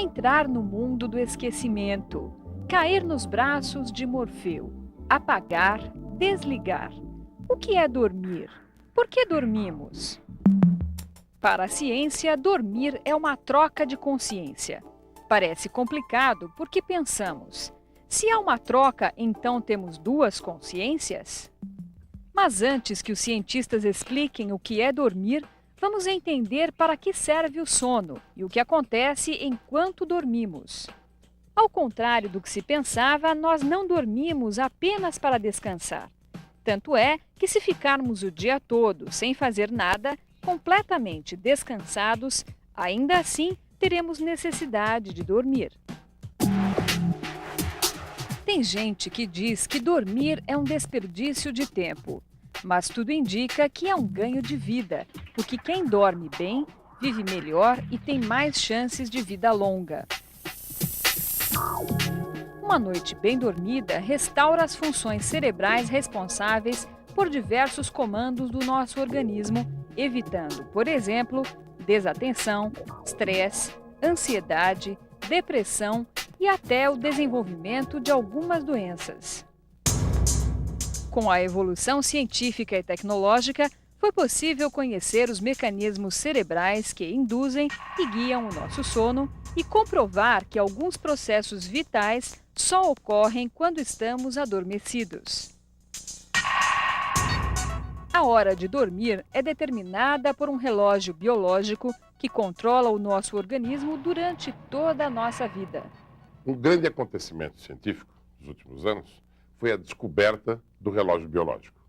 Entrar no mundo do esquecimento, cair nos braços de Morfeu, apagar, desligar. O que é dormir? Por que dormimos? Para a ciência, dormir é uma troca de consciência. Parece complicado porque pensamos, se há uma troca, então temos duas consciências? Mas antes que os cientistas expliquem o que é dormir, vamos entender para que serve o sono e o que acontece enquanto dormimos. Ao contrário do que se pensava, nós não dormimos apenas para descansar. Tanto é que se ficarmos o dia todo sem fazer nada, completamente descansados, ainda assim teremos necessidade de dormir. Tem gente que diz que dormir é um desperdício de tempo, mas tudo indica que é um ganho de vida, porque quem dorme bem vive melhor e tem mais chances de vida longa. Uma noite bem dormida restaura as funções cerebrais responsáveis por diversos comandos do nosso organismo, evitando, por exemplo, desatenção, estresse, ansiedade, depressão e até o desenvolvimento de algumas doenças. Com a evolução científica e tecnológica, foi possível conhecer os mecanismos cerebrais que induzem e guiam o nosso sono e comprovar que alguns processos vitais só ocorrem quando estamos adormecidos. A hora de dormir é determinada por um relógio biológico que controla o nosso organismo durante toda a nossa vida. Um grande acontecimento científico dos últimos anos foi a descoberta do relógio biológico.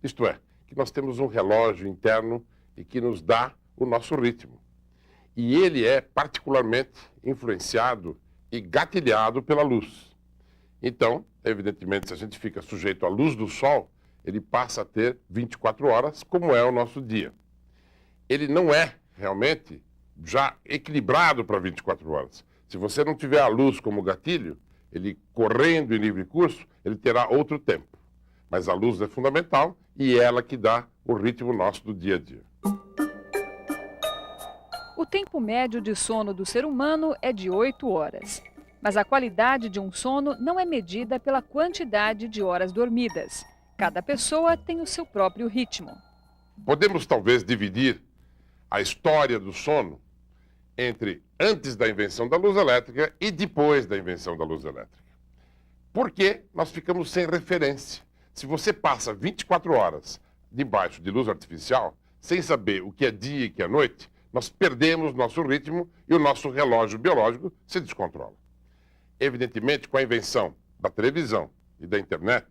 Isto é, que nós temos um relógio interno e que nos dá o nosso ritmo. E ele é particularmente influenciado e gatilhado pela luz. Então, evidentemente, se a gente fica sujeito à luz do sol, ele passa a ter 24 horas, como é o nosso dia. Ele não é realmente já equilibrado para 24 horas. Se você não tiver a luz como gatilho, ele correndo em livre curso, ele terá outro tempo. Mas a luz é fundamental e é ela que dá o ritmo nosso do dia a dia. O tempo médio de sono do ser humano é de 8 horas. Mas a qualidade de um sono não é medida pela quantidade de horas dormidas. Cada pessoa tem o seu próprio ritmo. Podemos talvez dividir a história do sono entre antes da invenção da luz elétrica e depois da invenção da luz elétrica. Porque nós ficamos sem referência. Se você passa 24 horas debaixo de luz artificial, sem saber o que é dia e o que é noite, nós perdemos nosso ritmo e o nosso relógio biológico se descontrola. Evidentemente, com a invenção da televisão e da internet,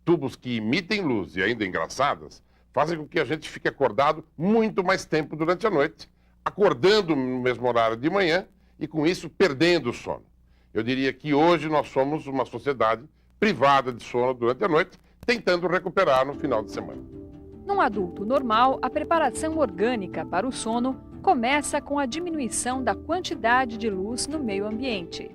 tubos que emitem luz e ainda engraçadas, fazem com que a gente fique acordado muito mais tempo durante a noite, acordando no mesmo horário de manhã e, com isso, perdendo o sono. Eu diria que hoje nós somos uma sociedade privada de sono durante a noite, tentando recuperar no final de semana. Num adulto normal, a preparação orgânica para o sono começa com a diminuição da quantidade de luz no meio ambiente.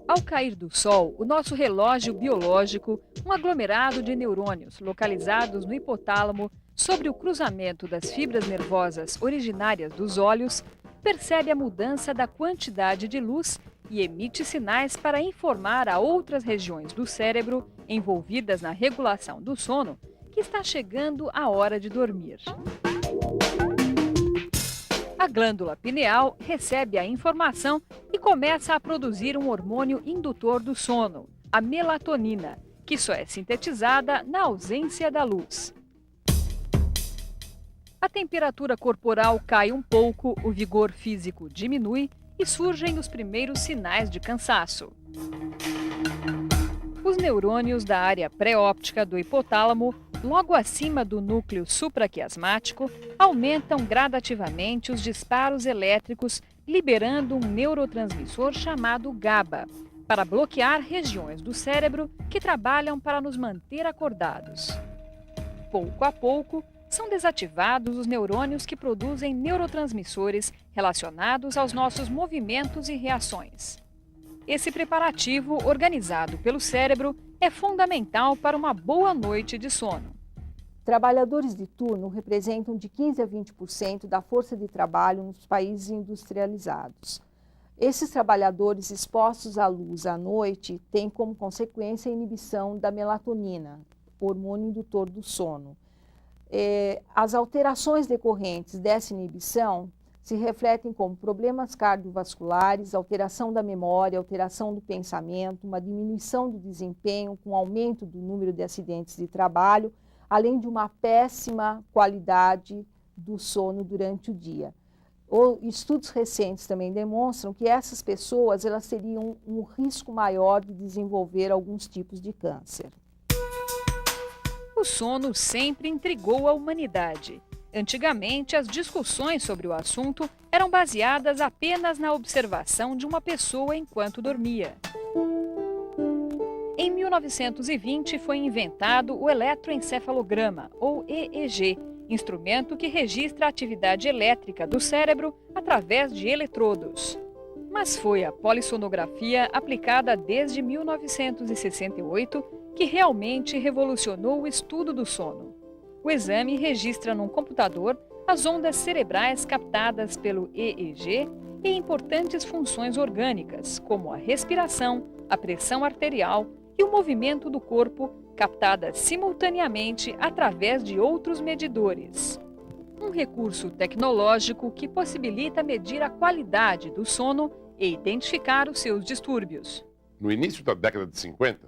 Ao cair do sol, o nosso relógio biológico, um aglomerado de neurônios localizados no hipotálamo, sobre o cruzamento das fibras nervosas originárias dos olhos, percebe a mudança da quantidade de luz e emite sinais para informar a outras regiões do cérebro envolvidas na regulação do sono que está chegando a hora de dormir. A glândula pineal recebe a informação e começa a produzir um hormônio indutor do sono, a melatonina, que só é sintetizada na ausência da luz. A temperatura corporal cai um pouco, o vigor físico diminui e surgem os primeiros sinais de cansaço. Os neurônios da área pré-óptica do hipotálamo, logo acima do núcleo supraquiasmático, aumentam gradativamente os disparos elétricos, liberando um neurotransmissor chamado GABA, para bloquear regiões do cérebro que trabalham para nos manter acordados. Pouco a pouco, são desativados os neurônios que produzem neurotransmissores relacionados aos nossos movimentos e reações. Esse preparativo, organizado pelo cérebro, é fundamental para uma boa noite de sono. Trabalhadores de turno representam de 15% a 20% da força de trabalho nos países industrializados. Esses trabalhadores expostos à luz à noite têm como consequência a inibição da melatonina, hormônio indutor do sono. As alterações decorrentes dessa inibição se refletem como problemas cardiovasculares, alteração da memória, alteração do pensamento, uma diminuição do desempenho com aumento do número de acidentes de trabalho, além de uma péssima qualidade do sono durante o dia. Estudos recentes também demonstram que essas pessoas elas teriam um risco maior de desenvolver alguns tipos de câncer. O sono sempre intrigou a humanidade. Antigamente, as discussões sobre o assunto eram baseadas apenas na observação de uma pessoa enquanto dormia. Em 1920, foi inventado o eletroencefalograma, ou EEG, instrumento que registra a atividade elétrica do cérebro através de eletrodos. Mas foi a polissonografia, aplicada desde 1968, que realmente revolucionou o estudo do sono. O exame registra num computador as ondas cerebrais captadas pelo EEG e importantes funções orgânicas, como a respiração, a pressão arterial e o movimento do corpo, captadas simultaneamente através de outros medidores. Um recurso tecnológico que possibilita medir a qualidade do sono e identificar os seus distúrbios. No início da década de 50,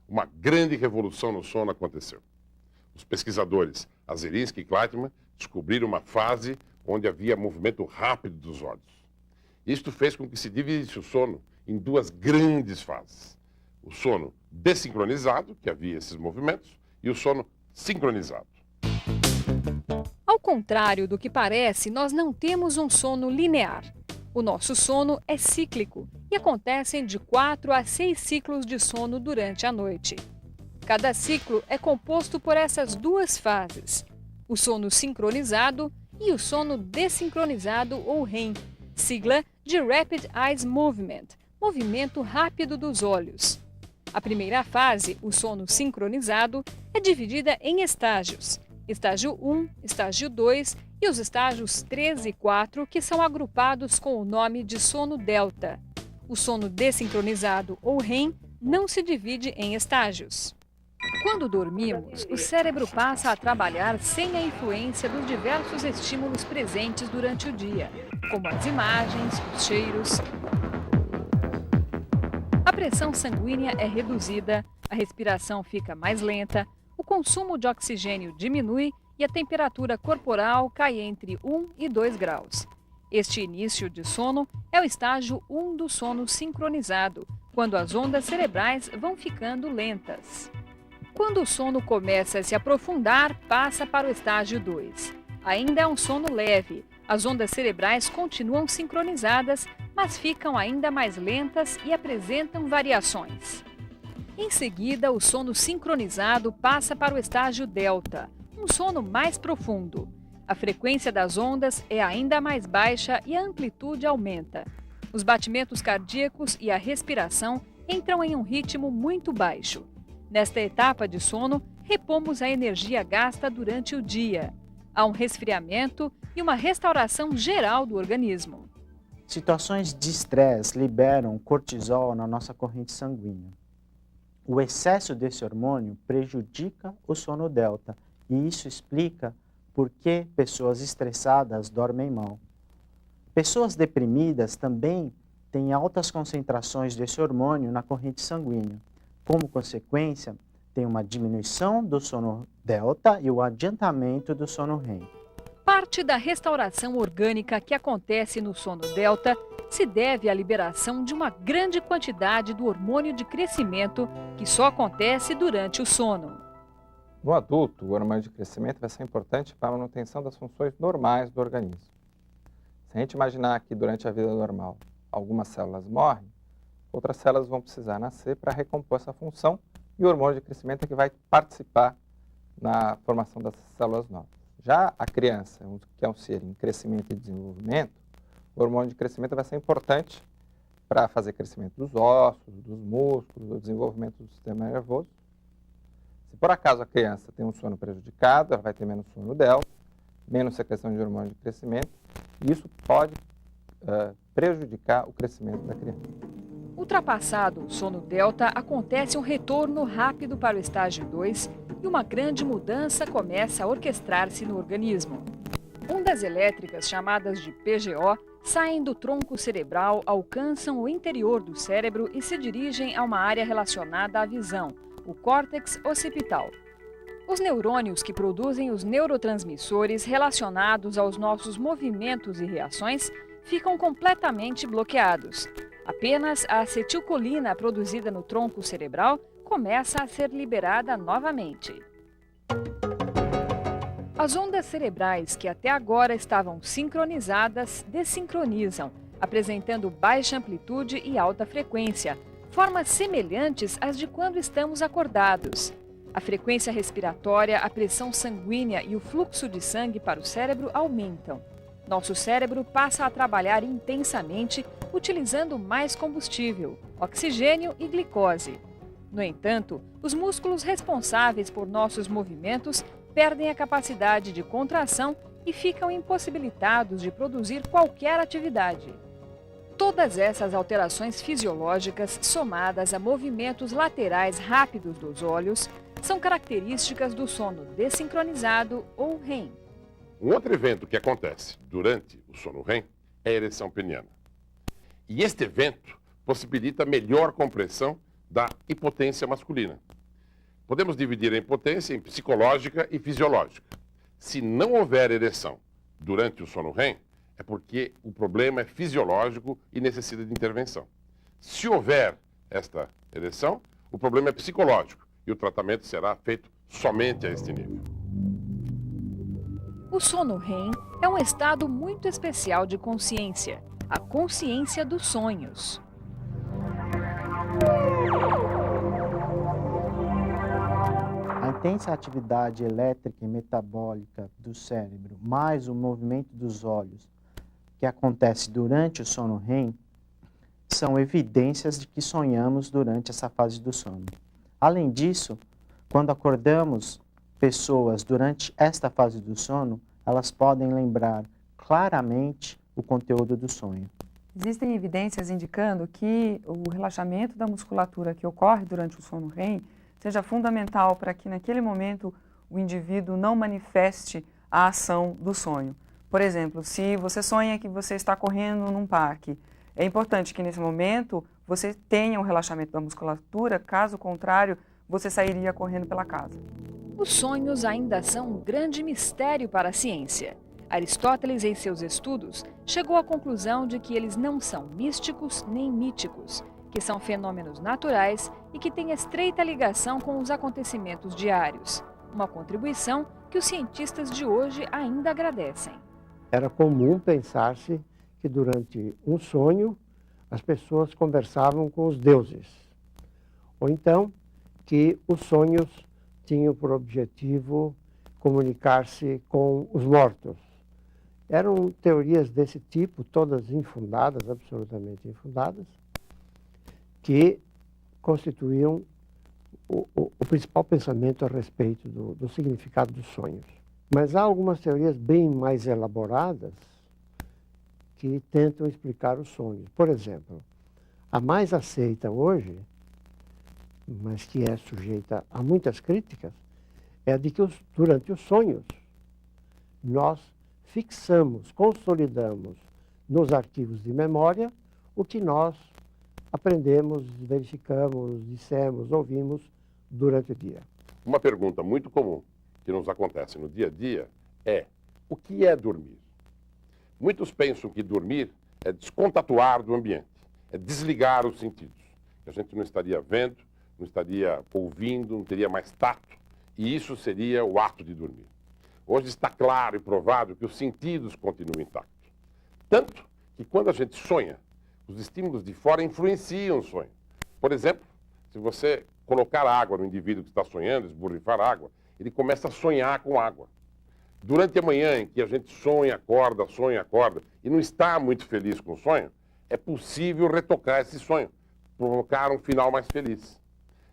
uma grande revolução no sono aconteceu. Os pesquisadores Azerinsky e Kleitman descobriram uma fase onde havia movimento rápido dos olhos. Isto fez com que se dividisse o sono em duas grandes fases. O sono desincronizado, que havia esses movimentos, e o sono sincronizado. Ao contrário do que parece, nós não temos um sono linear. O nosso sono é cíclico e acontecem de 4 a 6 ciclos de sono durante a noite. Cada ciclo é composto por essas duas fases, o sono sincronizado e o sono desincronizado ou REM, sigla de Rapid Eye Movement, movimento rápido dos olhos. A primeira fase, o sono sincronizado, é dividida em estágios. Estágio 1, estágio 2 e os estágios 3 e 4, que são agrupados com o nome de sono delta. O sono desincronizado ou REM não se divide em estágios. Quando dormimos, o cérebro passa a trabalhar sem a influência dos diversos estímulos presentes durante o dia, como as imagens, os cheiros. A pressão sanguínea é reduzida, a respiração fica mais lenta, o consumo de oxigênio diminui e a temperatura corporal cai entre 1 e 2 graus. Este início de sono é o estágio 1 do sono sincronizado, quando as ondas cerebrais vão ficando lentas. Quando o sono começa a se aprofundar, passa para o estágio 2. Ainda é um sono leve, as ondas cerebrais continuam sincronizadas, mas ficam ainda mais lentas e apresentam variações. Em seguida, o sono sincronizado passa para o estágio delta, um sono mais profundo. A frequência das ondas é ainda mais baixa e a amplitude aumenta. Os batimentos cardíacos e a respiração entram em um ritmo muito baixo. Nesta etapa de sono, repomos a energia gasta durante o dia. Há um resfriamento e uma restauração geral do organismo. Situações de estresse liberam cortisol na nossa corrente sanguínea. O excesso desse hormônio prejudica o sono delta e isso explica por que pessoas estressadas dormem mal. Pessoas deprimidas também têm altas concentrações desse hormônio na corrente sanguínea. Como consequência, tem uma diminuição do sono delta e o adiantamento do sono REM. Parte da restauração orgânica que acontece no sono delta se deve à liberação de uma grande quantidade do hormônio de crescimento que só acontece durante o sono. No adulto, o hormônio de crescimento vai ser importante para a manutenção das funções normais do organismo. Se a gente imaginar que durante a vida normal algumas células morrem, outras células vão precisar nascer para recompor essa função e o hormônio de crescimento é que vai participar na formação das células novas. Já a criança, que é um ser em crescimento e desenvolvimento, o hormônio de crescimento vai ser importante para fazer crescimento dos ossos, dos músculos, o desenvolvimento do sistema nervoso. Se Se por acaso a criança tem um sono prejudicado, ela vai ter menos sono delta, menos secreção de hormônio de crescimento, e isso pode prejudicar o crescimento da criança. Ultrapassado o sono delta, acontece um retorno rápido para o estágio 2 e uma grande mudança começa a orquestrar-se no organismo. Ondas elétricas chamadas de PGO saem do tronco cerebral, alcançam o interior do cérebro e se dirigem a uma área relacionada à visão, o córtex occipital. Os neurônios que produzem os neurotransmissores relacionados aos nossos movimentos e reações ficam completamente bloqueados. Apenas a acetilcolina produzida no tronco cerebral começa a ser liberada novamente. As ondas cerebrais que até agora estavam sincronizadas desincronizam, apresentando baixa amplitude e alta frequência, formas semelhantes às de quando estamos acordados. A frequência respiratória, a pressão sanguínea e o fluxo de sangue para o cérebro aumentam. Nosso cérebro passa a trabalhar intensamente, utilizando mais combustível, oxigênio e glicose. No entanto, os músculos responsáveis por nossos movimentos perdem a capacidade de contração e ficam impossibilitados de produzir qualquer atividade. Todas essas alterações fisiológicas, somadas a movimentos laterais rápidos dos olhos, são características do sono desincronizado ou REM. Um outro evento que acontece durante o sono REM é a ereção peniana. E este evento possibilita melhor compressão da hipotência masculina. Podemos dividir a impotência em psicológica e fisiológica. Se não houver ereção durante o sono REM, é porque o problema é fisiológico e necessita de intervenção. Se houver esta ereção, o problema é psicológico e o tratamento será feito somente a este nível. O sono REM é um estado muito especial de consciência, a consciência dos sonhos. A intensa atividade elétrica e metabólica do cérebro, mais o movimento dos olhos, que acontece durante o sono REM, são evidências de que sonhamos durante essa fase do sono. Além disso, quando acordamos pessoas durante esta fase do sono, elas podem lembrar claramente o conteúdo do sonho. Existem evidências indicando que o relaxamento da musculatura que ocorre durante o sono REM seja fundamental para que naquele momento o indivíduo não manifeste a ação do sonho. Por exemplo, se você sonha que você está correndo num parque, é importante que nesse momento você tenha um relaxamento da musculatura, caso contrário, você sairia correndo pela casa. Os sonhos ainda são um grande mistério para a ciência. Aristóteles, em seus estudos, chegou à conclusão de que eles não são místicos nem míticos, que são fenômenos naturais e que têm estreita ligação com os acontecimentos diários. Uma contribuição que os cientistas de hoje ainda agradecem. Era comum pensar-se que durante um sonho as pessoas conversavam com os deuses, ou então que os sonhos tinham por objetivo comunicar-se com os mortos. Eram teorias desse tipo, todas infundadas, absolutamente infundadas, que constituíam o principal pensamento a respeito do significado dos sonhos. Mas há algumas teorias bem mais elaboradas que tentam explicar os sonhos. Por exemplo, a mais aceita hoje, mas que é sujeita a muitas críticas, é a de que durante os sonhos nós fixamos, consolidamos nos arquivos de memória o que nós aprendemos, verificamos, dissemos, ouvimos durante o dia. Uma pergunta muito comum que nos acontece no dia a dia é: o que é dormir? Muitos pensam que dormir é descontatuar do ambiente, é desligar os sentidos. A gente não estaria vendo, não estaria ouvindo, não teria mais tato, e isso seria o ato de dormir. Hoje está claro e provado que os sentidos continuam intactos. Tanto que quando a gente sonha, os estímulos de fora influenciam o sonho. Por exemplo, se você colocar água no indivíduo que está sonhando, esborrifar água, ele começa a sonhar com água. Durante a manhã em que a gente sonha, acorda, e não está muito feliz com o sonho, é possível retocar esse sonho, provocar um final mais feliz.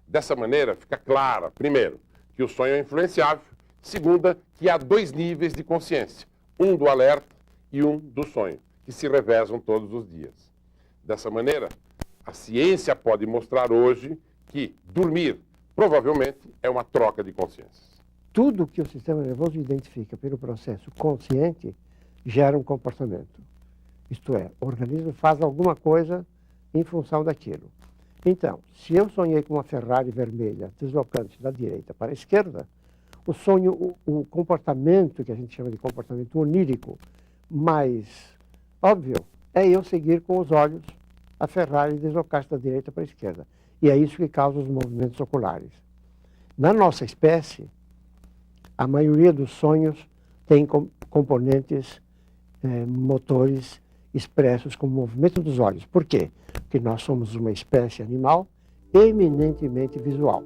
Dessa maneira, fica clara, primeiro, que o sonho é influenciável. Segunda, que há 2 níveis de consciência, um do alerta e um do sonho, que se revezam todos os dias. Dessa maneira, a ciência pode mostrar hoje que dormir, provavelmente, é uma troca de consciências. Tudo que o sistema nervoso identifica pelo processo consciente gera um comportamento. Isto é, o organismo faz alguma coisa em função daquilo. Então, se eu sonhei com uma Ferrari vermelha deslocando-se da direita para a esquerda, o sonho, o comportamento que a gente chama de comportamento onírico, mais óbvio, é eu seguir com os olhos a Ferrari deslocar-se da direita para a esquerda. E é isso que causa os movimentos oculares. Na nossa espécie, a maioria dos sonhos tem componentes motores expressos como movimento dos olhos. Por quê? Porque nós somos uma espécie animal eminentemente visual.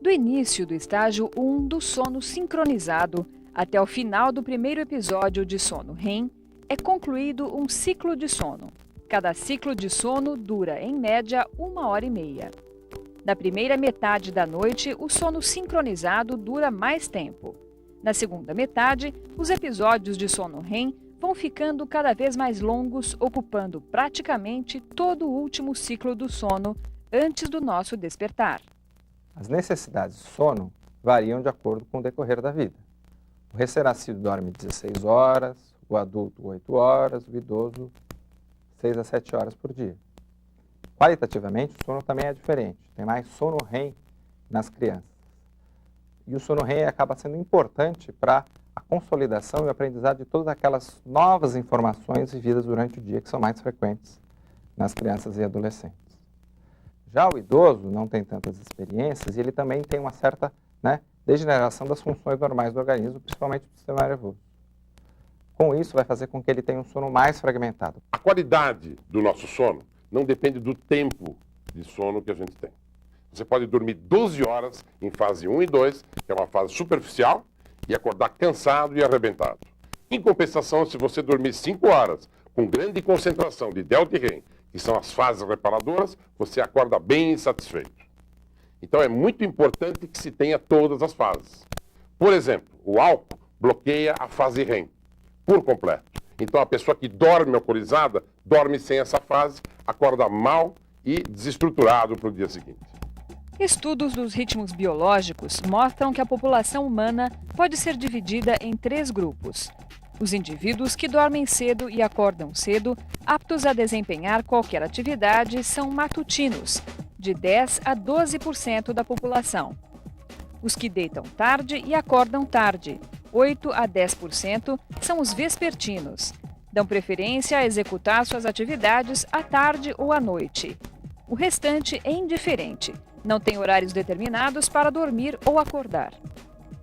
Do início do estágio 1 do sono sincronizado até o final do primeiro episódio de sono REM, é concluído um ciclo de sono. Cada ciclo de sono dura, em média, 1h30. Na primeira metade da noite, o sono sincronizado dura mais tempo. Na segunda metade, os episódios de sono REM vão ficando cada vez mais longos, ocupando praticamente todo o último ciclo do sono antes do nosso despertar. As necessidades de sono variam de acordo com o decorrer da vida. O recém-nascido dorme 16 horas, o adulto 8 horas, o idoso 6 a 7 horas por dia. Qualitativamente, o sono também é diferente. Tem mais sono REM nas crianças. E o sono REM acaba sendo importante para a consolidação e o aprendizado de todas aquelas novas informações vividas durante o dia, que são mais frequentes nas crianças e adolescentes. Já o idoso não tem tantas experiências e ele também tem uma certa degeneração das funções normais do organismo, principalmente do sistema nervoso. Com isso, vai fazer com que ele tenha um sono mais fragmentado. A qualidade do nosso sono não depende do tempo de sono que a gente tem. Você pode dormir 12 horas em fase 1 e 2, que é uma fase superficial, e acordar cansado e arrebentado. Em compensação, se você dormir 5 horas com grande concentração de delta e REM, que são as fases reparadoras, você acorda bem insatisfeito. Então é muito importante que se tenha todas as fases. Por exemplo, o álcool bloqueia a fase REM por completo. Então a pessoa que dorme alcoolizada, dorme sem essa fase, acorda mal e desestruturado para o dia seguinte. Estudos dos ritmos biológicos mostram que a população humana pode ser dividida em 3 grupos. Os indivíduos que dormem cedo e acordam cedo, aptos a desempenhar qualquer atividade, são matutinos, de 10 a 12% da população. Os que deitam tarde e acordam tarde, 8 a 10%, são os vespertinos. Dão preferência a executar suas atividades à tarde ou à noite. O restante é indiferente, não tem horários determinados para dormir ou acordar.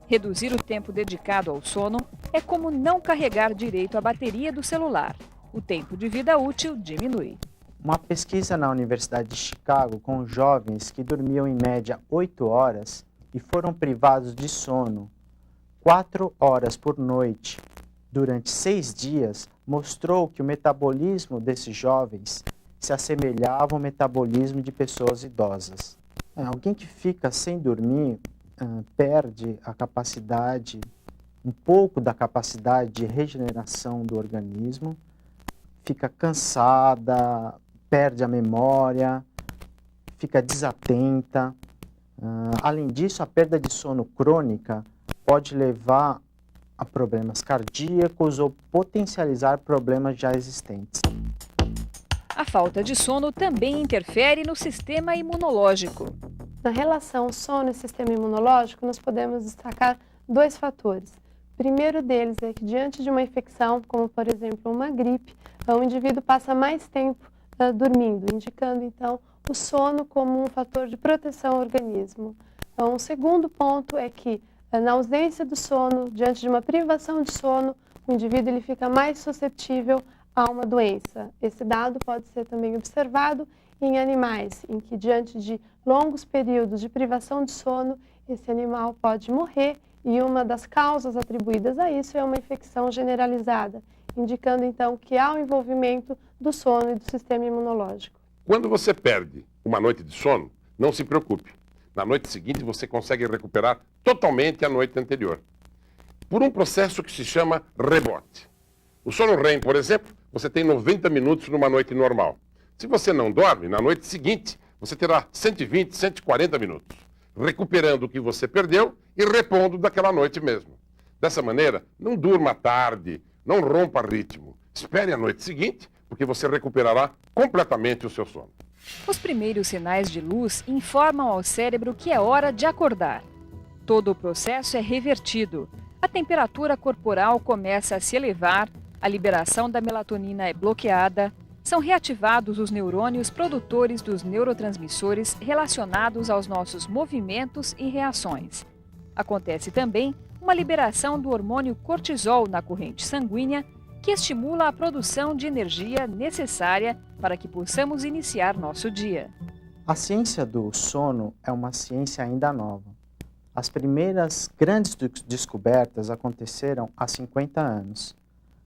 Reduzir o tempo dedicado ao sono é como não carregar direito a bateria do celular. O tempo de vida útil diminui. Uma pesquisa na Universidade de Chicago com jovens que dormiam em média 8 horas e foram privados de sono 4 horas por noite durante 6 dias mostrou que o metabolismo desses jovens se assemelhava ao metabolismo de pessoas idosas. Alguém que fica sem dormir perde a capacidade, um pouco da capacidade de regeneração do organismo, fica cansada, perde a memória, fica desatenta. Além disso, a perda de sono crônica pode levar a problemas cardíacos ou potencializar problemas já existentes. A falta de sono também interfere no sistema imunológico. Na relação sono e sistema imunológico, nós podemos destacar 2 fatores. O primeiro deles é que, diante de uma infecção, como por exemplo uma gripe, o indivíduo passa mais tempo dormindo, indicando então o sono como um fator de proteção ao organismo. Um segundo ponto é que, na ausência do sono, diante de uma privação de sono, o indivíduo ele fica mais suscetível a uma doença. Esse dado pode ser também observado em animais, em que diante de longos períodos de privação de sono, esse animal pode morrer e uma das causas atribuídas a isso é uma infecção generalizada, indicando então que há um envolvimento do sono e do sistema imunológico. Quando você perde uma noite de sono, não se preocupe, Na noite seguinte, você consegue recuperar totalmente a noite anterior, por um processo que se chama rebote. O sono REM, por exemplo, você tem 90 minutos numa noite normal. Se você não dorme, na noite seguinte, você terá 120, 140 minutos, recuperando o que você perdeu e repondo daquela noite mesmo. Dessa maneira, não durma tarde, não rompa ritmo. Espere a noite seguinte, porque você recuperará completamente o seu sono. Os primeiros sinais de luz informam ao cérebro que é hora de acordar. Todo o processo é revertido. A temperatura corporal começa a se elevar, a liberação da melatonina é bloqueada, são reativados os neurônios produtores dos neurotransmissores relacionados aos nossos movimentos e reações. Acontece também uma liberação do hormônio cortisol na corrente sanguínea, que estimula a produção de energia necessária para que possamos iniciar nosso dia. A ciência do sono é uma ciência ainda nova. As primeiras grandes descobertas aconteceram há 50 anos.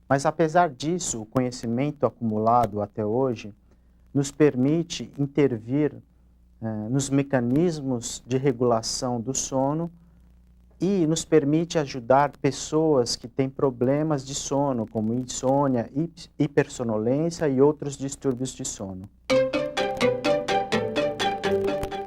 Mas, apesar disso, o conhecimento acumulado até hoje nos permite intervir nos mecanismos de regulação do sono e nos permite ajudar pessoas que têm problemas de sono, como insônia, hipersonolência e outros distúrbios de sono.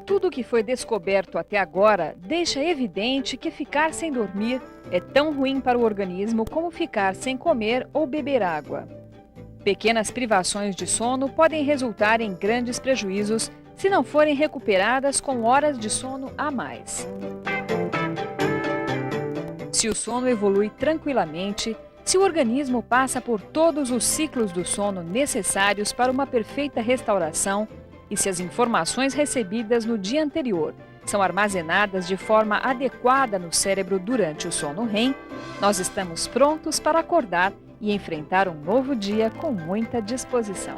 Tudo que foi descoberto até agora deixa evidente que ficar sem dormir é tão ruim para o organismo como ficar sem comer ou beber água. Pequenas privações de sono podem resultar em grandes prejuízos se não forem recuperadas com horas de sono a mais. Se o sono evolui tranquilamente, se o organismo passa por todos os ciclos do sono necessários para uma perfeita restauração, e se as informações recebidas no dia anterior são armazenadas de forma adequada no cérebro durante o sono REM, nós estamos prontos para acordar e enfrentar um novo dia com muita disposição.